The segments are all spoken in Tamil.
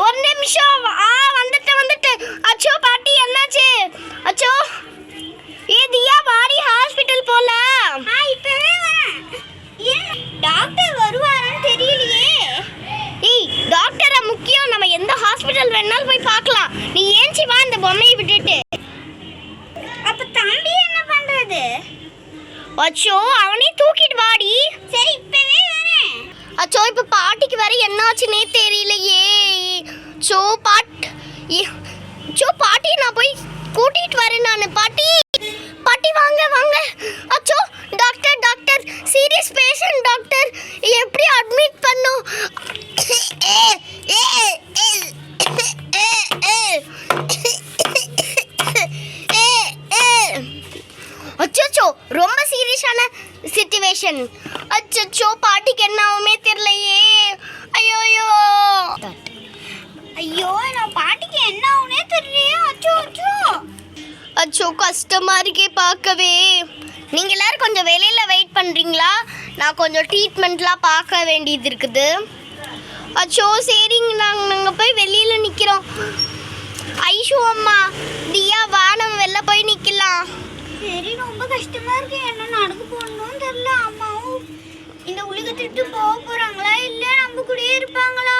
ஒரு நிமிஷம். வந்துட்டேன். அச்சோ பாட்டி என்னாச்சு? அச்சோ தியா வாடி ஹாஸ்பிட்டல் போலாம். இப்பவே வரேன். டாக்டர் வருவாரான்னு தெரியலையே. டாக்டரை முக்கியம், நம்ம எந்த ஹாஸ்பிட்டல் வேணாலும் போய் பார்க்கலாம். நீ ஏஞ்சி வா இந்த பொம்மையை விட்டுட்டு. அப்ப தம்பி என்ன பண்றது? அச்சோ அவனே தூக்கிட்டு வாடி. சரி இப்பவே வரேன். அச்சோ இப்ப பாட்டிக்கு வேற என்னாச்சுன்னே தெரியலையே. சோ பாட்டி நான் போய் கூட்டிட்டு வரேன் நானு. பாட்டி வாங்க. அச்சோ டாக்டர் சீரியஸ் பேஷண்ட் டாக்டர், எப்படி அட்மிட் பண்ணோம்? அச்சோ ரொம்ப சீரியஸான சிச்சுவேஷன். அச்சோ பாட்டிக்கு என்ன ஆகுமே தெரியலையே. ஐயோ நான் பாட்டிக்கு என்ன ஆகுனே தெரியலையே. அச்சோ கஷ்டமா இருக்கே பார்க்கவே. நீங்க எல்லாரும் கொஞ்சம் வெளியில வெயிட் பண்றீங்களா? நான் கொஞ்சம் ட்ரீட்மெண்ட்லாம் பார்க்க வேண்டியது இருக்குது. அச்சோ சரிங்க, நாங்கள் போய் வெளியில நிற்கிறோம். ஐஷு அம்மா தியா வா நம்ம வெளில போய் நிற்கலாம். சரி ரொம்ப கஷ்டமா இருக்கு. என்ன நடக்க போகணும்னு தெரியல. அம்மாவும் இந்த உலகத்திட்டு போக போறாங்களா இல்ல நம்ம கூடயே இருப்பாங்களா?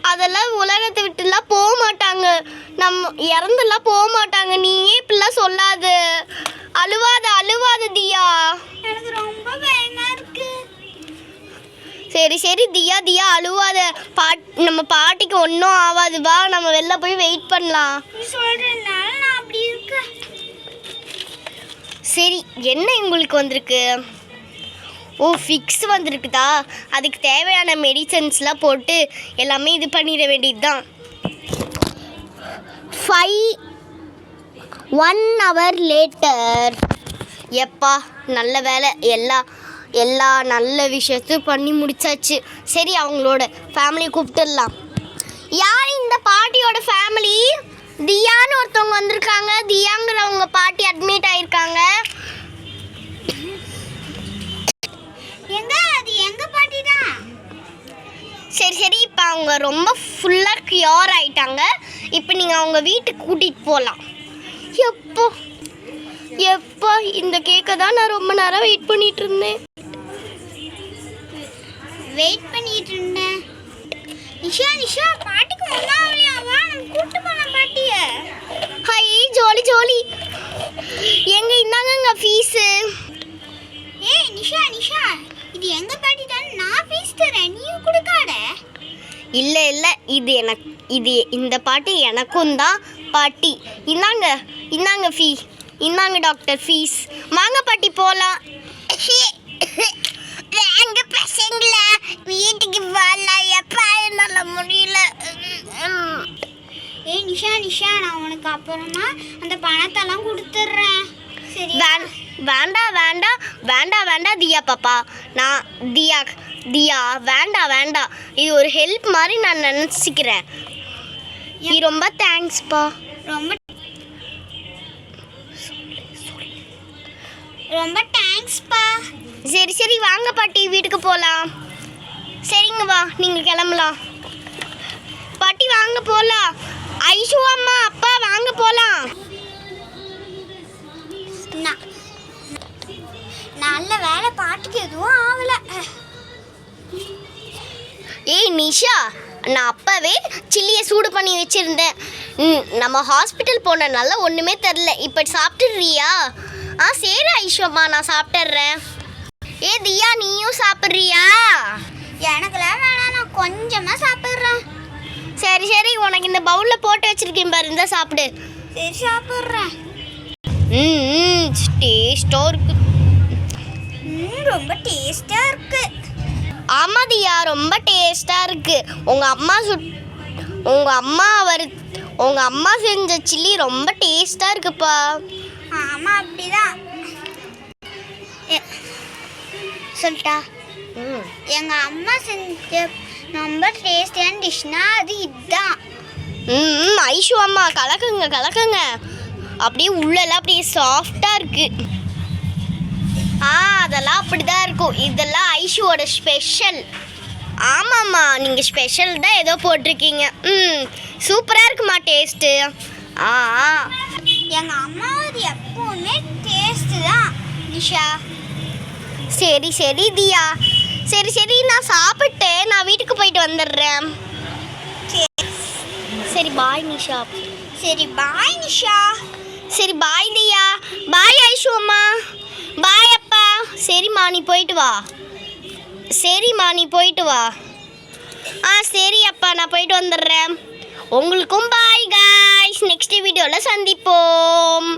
அதெல்லாம் உலகத்தை விட்டுலாம் போக மாட்டாங்க, நம்ம இறந்துலாம் போக மாட்டாங்க. நீயே இப்படிலாம் சொல்லாது. அழுவாத தியா. எனக்கு ரொம்ப பயமா இருக்கு. சரி தியா அழுவாத. நம்ம பாட்டிக்கு ஒன்றும் ஆகாது. வா நம்ம வெளில போய் வெயிட் பண்ணலாம். சொல்றதுனால நான் அப்படி இருக்கேன். சரி என்ன உங்களுக்கு வந்திருக்கு? ஃபிக்ஸ் வந்திருக்குதா? அதுக்கு தேவையான மெடிசன்ஸ்லாம் போட்டு எல்லாமே இது பண்ணிட வேண்டியது தான். 1 hour லேட்டர். எப்பா நல்ல வேலை, எல்லா நல்ல விஷயத்தையும் பண்ணி முடிச்சாச்சு. சரி அவங்களோட ஃபேமிலியை கூப்பிட்டுடலாம். யார் இந்த பாட்டியோட ஃபேமிலி? தியான்னு ஒருத்தவங்க வந்திருக்காங்க. தியாங்கிறவங்க பாட்டி அட்மிட் ஆயிருக்காங்க. எங்க பாட்டி தான். சரி இப்போ அவங்க ரொம்ப ஃபுல்லாக க்யூர் ஆயிட்டாங்க. இப்போ நீங்கள் அவங்க வீட்டுக்கு கூட்டிகிட்டு போகலாம். எப்போ இந்த கேக்கை தான் நான் ரொம்ப நேரம் வெயிட் பண்ணிட்டு இருந்தேன். நிஷா பாட்டிக்கு முன்னாடியாவா நம்ம கூட்டு போலாம் பாட்டிய. ஹாய் ஜோலி எங்க இந்தாங்க ஃபீஸு. நிஷா இது எங்க பாட்டி தான். நான் ஃபீஸ் தரேன், நீயும் கொடுக்காத. இல்லை இது இந்த பாட்டி எனக்கும் தான் பாட்டி. இந்தாங்க ஃபீ. இந்தாங்க டாக்டர் ஃபீஸ். வாங்க பாட்டி போகலாம். வாங்க பசங்களா வீட்டுக்கு வரலாம். எப்பா என்னால முடியல. நிஷா நான் உனக்கு அப்புறமா அந்த பணத்தெல்லாம் கொடுத்துட்றேன். சரி வேண்டாம் தியா பாப்பா. தியா வேண்டாம். இது ஒரு ஹெல்ப் மாதிரி நான் நினச்சிக்கிறேன். நீ ரொம்ப தேங்க்ஸ்ப்பா. ரொம்ப தேங்க்ஸ்ப்பா. சரி வாங்க பாட்டி வீட்டுக்கு போகலாம். சரிங்க வா நீங்கள் கிளம்பலாம். பாட்டி வாங்க போகலாம். ஐஷு அம்மா அப்பா வாங்க போகலாம். நல்ல வேலை பாட்டிக்கு எதுவும் ஆகல. நிஷா நான் அப்பவே சில்லியை சூடு பண்ணி வச்சுருந்தேன். நம்ம ஹாஸ்பிட்டல் போனனால ஒன்றுமே தெரில. இப்போ சாப்பிட்டுடுறியா? சரி ஐஷம்மா நான் சாப்பிட்டுறேன். தியா நீயும் சாப்பிட்றியா? எனக்குலாம் வேணாம், நான் கொஞ்சமாக சாப்பிட்றேன். சரி உனக்கு இந்த பவுலில் போட்டு வச்சுருக்கேன் பாரு, இருந்தால் சாப்பிடு. சரி சாப்பிட்றேன். டேஸ்ட்டாக இருக்கு. ரொம்ப டேஸ்ட்டாக இருக்கு. ஆமாம் தியா ரொம்ப டேஸ்ட்டாக இருக்கு. உங்கள் அம்மா செஞ்ச சில்லி ரொம்ப டேஸ்ட்டாக இருக்குப்பா. ஆமாம் அப்படிதான் சொல்லிட்டா. எங்கள் அம்மா செஞ்ச ரொம்ப டேஸ்டியான டிஷ்னா அது இதுதான். ஐஷு அம்மா கலக்குங்க. அப்படியே உள்ளெல்லாம் அப்படியே சாஃப்டாக இருக்கு. அதெல்லாம் அப்படிதான் இருக்கும். இதெல்லாம் ஐஷுவோட ஸ்பெஷல். ஆமாம்மா நீங்கள் ஸ்பெஷல் தான் ஏதோ போட்டிருக்கீங்க. சூப்பராக இருக்குமா டேஸ்ட்டு? ஆ எங்கள் அம்மாவது எப்போவுமே டேஸ்ட்டு தான் நிஷா. சரி சரி தியா. சரி சரி நான் சாப்பிட்டு நான் வீட்டுக்கு போயிட்டு வந்துடுறேன். சரி பாய் நிஷா. சரி பாய் நிஷா. சரி பாய் தியா. பாய் ஐஷு அம்மா. பாய் அப்பா. சரிம்மா நீ போயிட்டு வா. சரிம்மா நீ போயிட்டு வா. சரி அப்பா நான் போயிட்டு வந்துடுறேன். உங்களுக்கும் பாய் காய்ஸ். நெக்ஸ்ட் வீடியோவில் சந்திப்போம்.